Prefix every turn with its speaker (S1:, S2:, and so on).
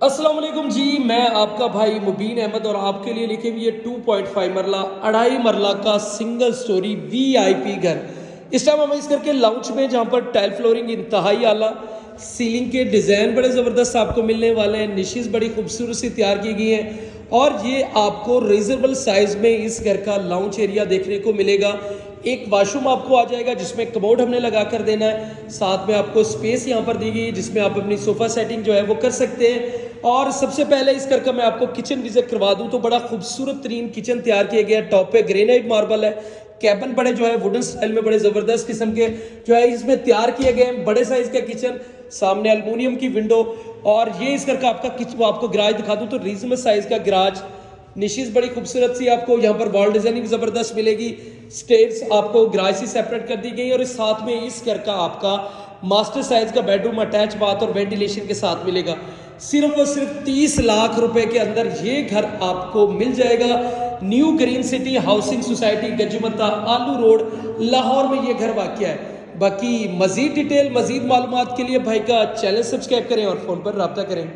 S1: अस्सलाम वालेकुम जी। मैं आपका भाई मुबीन अहमद और आपके लिए लिखे हुए 2.5 मरला 2.5 मरला का सिंगल स्टोरी वीआईपी घर। इस टाइम हम इस घर के लाउंज में, जहां पर टाइल फ्लोरिंग इंतहाई आला, सीलिंग के डिज़ाइन बड़े ज़बरदस्त आपको मिलने वाले हैं, निशेज़ बड़ी खूबसूरत सी तैयार की गई हैं और ये आपको रीजनेबल साइज़ में इस घर का लाउंज एरिया देखने को मिलेगा। एक वाशरूम आपको आ जाएगा जिसमें कमोड हमने लगा कर देना है, साथ में आपको स्पेस यहाँ पर दी गई है जिसमें आप अपनी सोफ़ा सेटिंग जो है वो कर सकते हैं। और सबसे पहले इस घर का मैं आपको किचन विजिट करवा दूं तो बड़ा खूबसूरत तरीन किचन तैयार किया गया है। टॉप पे ग्रेनाइट मार्बल है, कैबिन बड़े जो है वुडन स्टाइल में बड़े ज़बरदस्त किस्म के जो है इसमें तैयार किए गए हैं। बड़े साइज़ का किचन, सामने एल्युमिनियम की विंडो। और ये इस घर का आपको गराज दिखा दूं तो रीजनेबल साइज़ का गराज, निशीज बड़ी खूबसूरत सी आपको यहाँ पर वॉल डिजाइनिंग जबरदस्त मिलेगी। स्टेयर्स आपको गराज से सेपरेट कर दी गई और इस साथ में इस घर का आपका मास्टर साइज का बेडरूम अटैच बाथ और वेंटिलेशन के साथ मिलेगा। सिर्फ और सिर्फ 30 लाख रुपए के अंदर ये घर आपको मिल जाएगा। New green city housing society, Gajumata, आलू रोड, लाहौर में ये घर वाक़ है। बाकी मजीद डिटेल, मजीद मालूमात के लिए भाई का चैनल सब्सक्राइब करें और फ़ोन पर रब्ता करें।